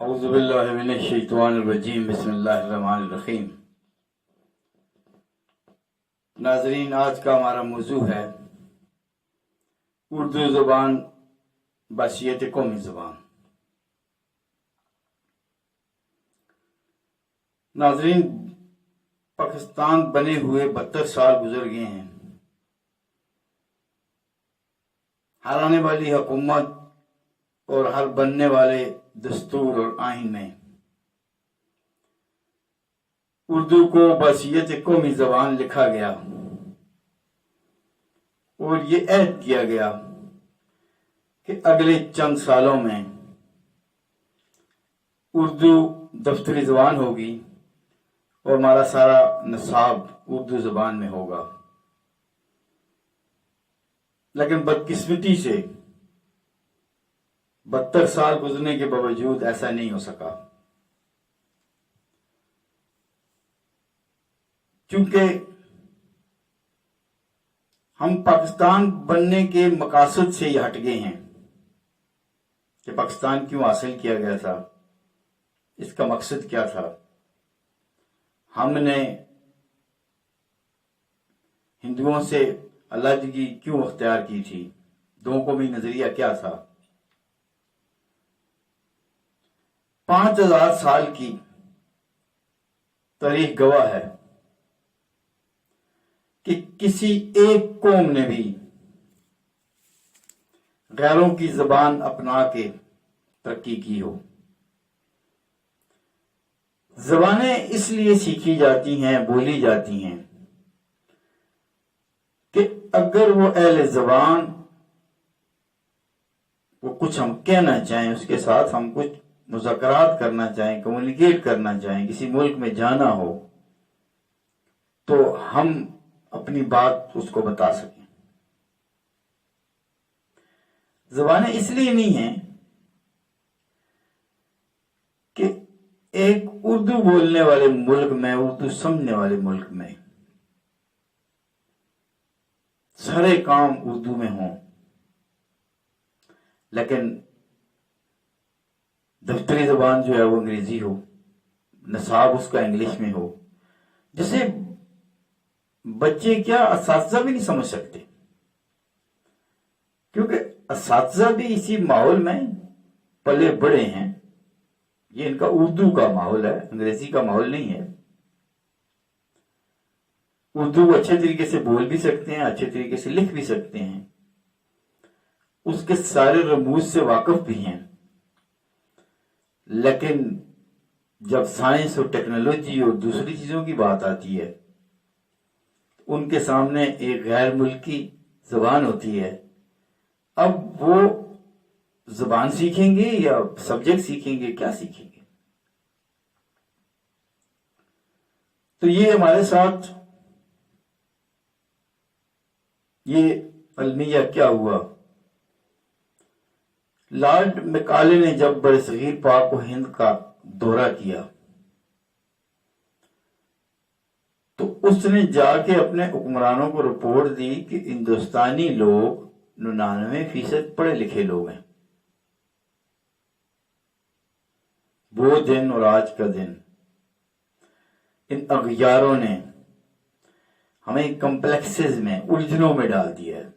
اعوذ باللہ من الشیطان الرجیم، بسم اللہ الرحمن الرحیم۔ ناظرین، آج کا ہمارا موضوع ہے اردو زبان بحیثیت قومی زبان۔ ناظرین، پاکستان بنے ہوئے 72 سال گزر گئے ہیں۔ ہر آنے والی حکومت اور ہر بننے والے دستور اور آئین میں اردو کو بحیثیت قومی زبان لکھا گیا اور یہ عہد کیا گیا کہ اگلے چند سالوں میں اردو دفتری زبان ہوگی اور ہمارا سارا نصاب اردو زبان میں ہوگا۔ لیکن بدقسمتی سے 72 سال گزرنے کے باوجود ایسا نہیں ہو سکا، چونکہ ہم پاکستان بننے کے مقاصد سے یہ ہٹ گئے ہیں کہ پاکستان کیوں حاصل کیا گیا تھا، اس کا مقصد کیا تھا، ہم نے ہندوؤں سے علیحدگی کیوں اختیار کی تھی، دو قومی نظریہ کیا تھا۔ 5000 سال کی تاریخ گواہ ہے کہ کسی ایک قوم نے بھی غیروں کی زبان اپنا کے ترقی کی ہو۔ زبانیں اس لیے سیکھی جاتی ہیں، بولی جاتی ہیں کہ اگر وہ اہل زبان وہ کچھ ہم کہنا چاہیں، اس کے ساتھ ہم کچھ مذاکرات کرنا چاہیں، کمیونیکیٹ کرنا چاہیں، کسی ملک میں جانا ہو تو ہم اپنی بات اس کو بتا سکیں۔ زبانیں اس لیے نہیں ہیں کہ ایک اردو بولنے والے ملک میں، اردو سمجھنے والے ملک میں سارے کام اردو میں ہوں، لیکن دفتری زبان جو ہے وہ انگریزی ہو، نصاب اس کا انگلش میں ہو، جسے بچے کیا اساتذہ بھی نہیں سمجھ سکتے، کیونکہ اساتذہ بھی اسی ماحول میں پلے بڑے ہیں۔ یہ ان کا اردو کا ماحول ہے، انگریزی کا ماحول نہیں ہے۔ اردو اچھے طریقے سے بول بھی سکتے ہیں، اچھے طریقے سے لکھ بھی سکتے ہیں، اس کے سارے رموز سے واقف بھی ہیں، لیکن جب سائنس اور ٹیکنالوجی اور دوسری چیزوں کی بات آتی ہے، ان کے سامنے ایک غیر ملکی زبان ہوتی ہے۔ اب وہ زبان سیکھیں گے یا سبجیکٹ سیکھیں گے، کیا سیکھیں گے؟ تو یہ ہمارے ساتھ یہ المیہ کیا ہوا؟ لارڈ میکالے نے جب برصغیر پاک و ہند کا دورہ کیا تو اس نے جا کے اپنے حکمرانوں کو رپورٹ دی کہ ہندوستانی لوگ 99% پڑھے لکھے لوگ ہیں۔ وہ دن اور آج کا دن ان اغیاروں نے ہمیں کمپلیکسز میں، الجھنوں میں ڈال دیا ہے۔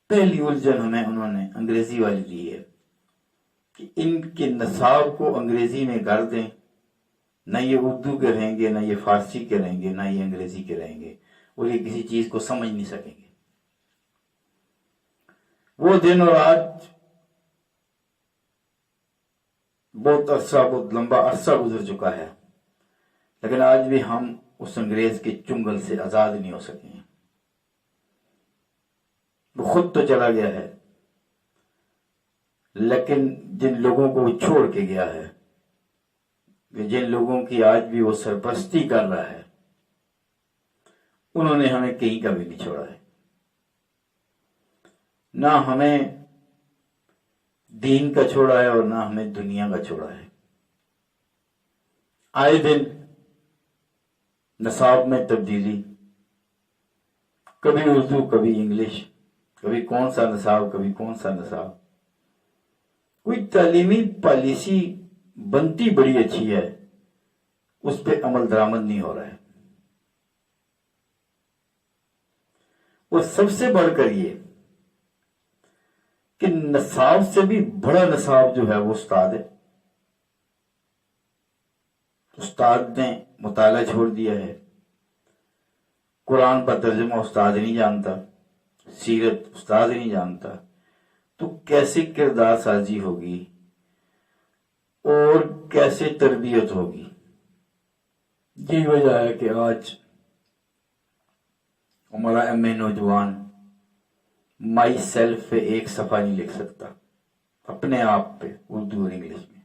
پہلی الجھن ہمیں انہوں نے انگریزی والی دی ہے کہ ان کے نصاب کو انگریزی میں کر دیں، نہ یہ اردو کے رہیں گے، نہ یہ فارسی کے رہیں گے، نہ یہ انگریزی کے رہیں گے، اور یہ کسی چیز کو سمجھ نہیں سکیں گے۔ وہ دن اور آج بہت لمبا عرصہ گزر چکا ہے، لیکن آج بھی ہم اس انگریز کے چنگل سے آزاد نہیں ہو سکے ہیں۔ وہ خود تو چلا گیا ہے، لیکن جن لوگوں کو وہ چھوڑ کے گیا ہے، جن لوگوں کی آج بھی وہ سرپرستی کر رہا ہے، انہوں نے ہمیں کہیں کا بھی نہیں چھوڑا ہے۔ نہ ہمیں دین کا چھوڑا ہے اور نہ ہمیں دنیا کا چھوڑا ہے۔ آئے دن نصاب میں تبدیلی، کبھی اردو، کبھی انگلش، کبھی کون سا نصاب، کبھی کون سا نصاب۔ کوئی تعلیمی پالیسی بنتی بڑی اچھی ہے، اس پہ عمل درآمد نہیں ہو رہا ہے. اور سب سے بڑھ کر یہ کہ نصاب سے بھی بڑا نصاب جو ہے وہ استاد ہے. استاد نے مطالعہ چھوڑ دیا ہے، قرآن کا ترجمہ استاد نہیں جانتا، سیرت استاد نہیں جانتا، تو کیسے کردار سازی ہوگی اور کیسے تربیت ہوگی؟ یہی وجہ ہے کہ آج ہمارا ایم نوجوان مائی سیلف پہ ایک صفحہ نہیں لکھ سکتا، اپنے آپ پہ، اردو اور انگلش میں.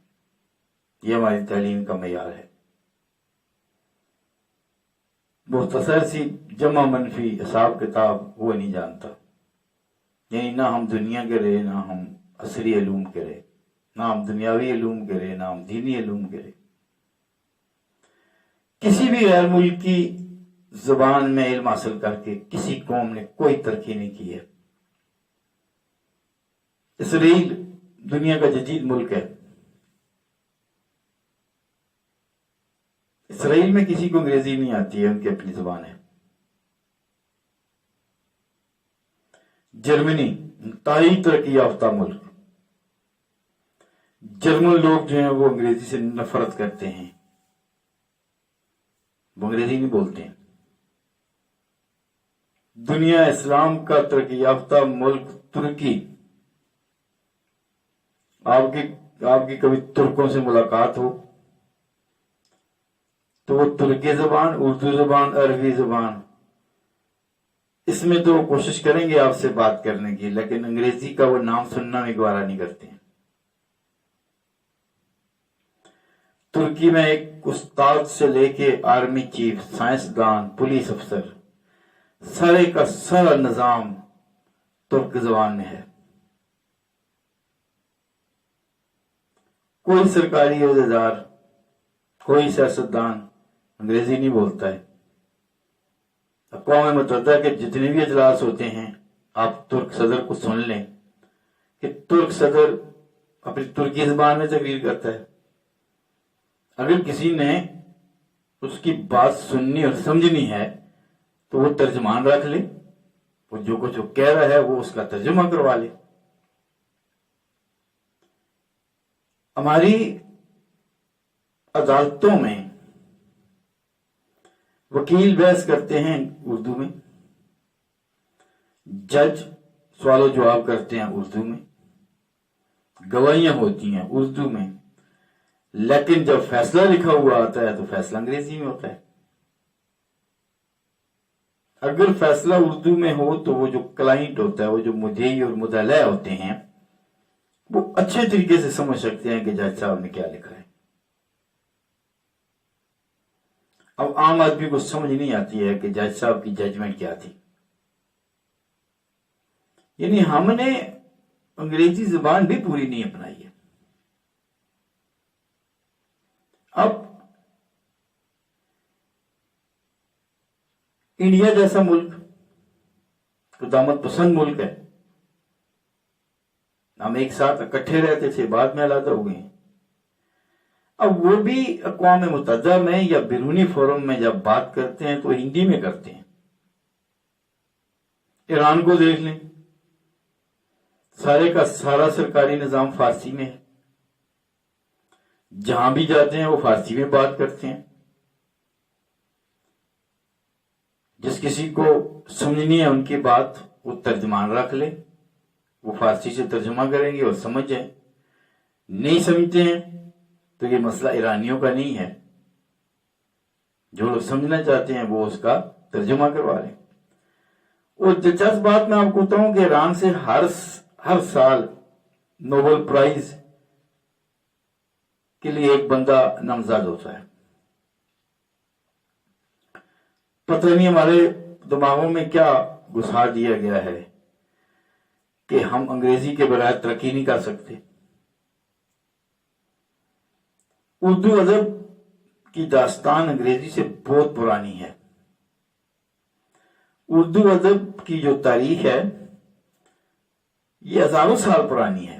یہ ہماری تعلیم کا معیار ہے. مختصر سی جمع منفی حساب کتاب وہ نہیں جانتا. یعنی نہ ہم دنیا کے رہے، نہ ہم عصری علوم کے رہے، نہ ہم دنیاوی علوم کے رہے، نہ ہم دینی علوم کے رہے. کسی بھی غیر ملکی زبان میں علم حاصل کر کے کسی قوم نے کوئی ترقی نہیں کی ہے. اسرائیل دنیا کا جدید ملک ہے. اسرائیل میں کسی کو انگریزی نہیں آتی ہے، ان کی اپنی زبان ہے. جرمنی انتہائی ترقی یافتہ ملک، جرمن لوگ جو ہیں وہ انگریزی سے نفرت کرتے ہیں، وہ انگریزی نہیں بولتے ہیں. دنیا اسلام کا ترقی یافتہ ملک ترکی، آپ کی کبھی ترکوں سے ملاقات ہو تو وہ ترکی زبان، اردو زبان، عربی زبان، اس میں تو کوشش کریں گے آپ سے بات کرنے کی، لیکن انگریزی کا وہ نام سننا میں گوارا نہیں کرتے ہیں. ترکی میں ایک استاد سے لے کے آرمی چیف، سائنسدان، پولیس افسر، سارے کا سارا نظام ترک زبان میں ہے. کوئی سرکاری عہدیدار، کوئی سیاستدان انگریزی نہیں بولتا ہے. اقوام متحدہ کے جتنے بھی اجلاس ہوتے ہیں، آپ ترک صدر کو سن لیں کہ ترک صدر اپنی ترکی زبان میں تقریر کرتا ہے. اگر کسی نے اس کی بات سننی اور سمجھنی ہے تو وہ ترجمان رکھ لے، وہ جو کچھ وہ کہہ رہا ہے وہ اس کا ترجمہ کروا لے. ہماری عدالتوں میں وکیل بحث کرتے ہیں اردو میں، جج سوال و جواب کرتے ہیں اردو میں، گواہیاں ہوتی ہیں اردو میں، لیکن جب فیصلہ لکھا ہوا آتا ہے تو فیصلہ انگریزی میں ہوتا ہے. اگر فیصلہ اردو میں ہو تو وہ جو کلائنٹ ہوتا ہے، وہ جو مدعی اور مدعی ہوتے ہیں، وہ اچھے طریقے سے سمجھ سکتے ہیں کہ جج صاحب نے کیا لکھا ہے. اب عام آدمی کو سمجھ نہیں آتی ہے کہ جج صاحب کی ججمنٹ کیا تھی. یعنی ہم نے انگریزی زبان بھی پوری نہیں اپنائی ہے. اب انڈیا جیسا ملک قدامت پسند ملک ہے، ہم ایک ساتھ اکٹھے رہتے تھے، بعد میں علیحدہ ہو گئے ہیں. اب وہ بھی اقوام متحدہ میں یا بیرونی فورم میں جب بات کرتے ہیں تو ہندی میں کرتے ہیں. ایران کو دیکھ لیں، سارے کا سارا سرکاری نظام فارسی میں ہے، جہاں بھی جاتے ہیں وہ فارسی میں بات کرتے ہیں. جس کسی کو سمجھنی ہے ان کی بات، وہ ترجمان رکھ لے، وہ فارسی سے ترجمہ کریں گے اور سمجھ جائیں. نہیں سمجھتے ہیں تو یہ مسئلہ ایرانیوں کا نہیں ہے، جو لوگ سمجھنا چاہتے ہیں وہ اس کا ترجمہ کروا لیں. اور دلچسپ بات میں آپ کو بتاؤں کہ ایران سے ہر سال نوبل پرائز کے لیے ایک بندہ نامزد ہوتا ہے. پتہ نہیں ہمارے دماغوں میں کیا گھسا دیا گیا ہے کہ ہم انگریزی کے بغیر ترقی نہیں کر سکتے. اردو ادب کی داستان انگریزی سے بہت پرانی ہے. اردو ادب کی جو تاریخ ہے یہ ہزاروں سال پرانی ہے.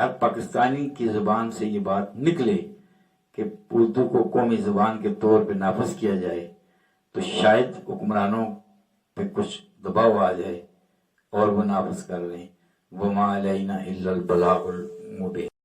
ہر پاکستانی کی زبان سے یہ بات نکلے کہ اردو کو قومی زبان کے طور پہ نافذ کیا جائے تو شاید حکمرانوں پہ کچھ دباؤ آ جائے اور وہ نافذ کر لیں. وما علینا الا البلاغ المبین.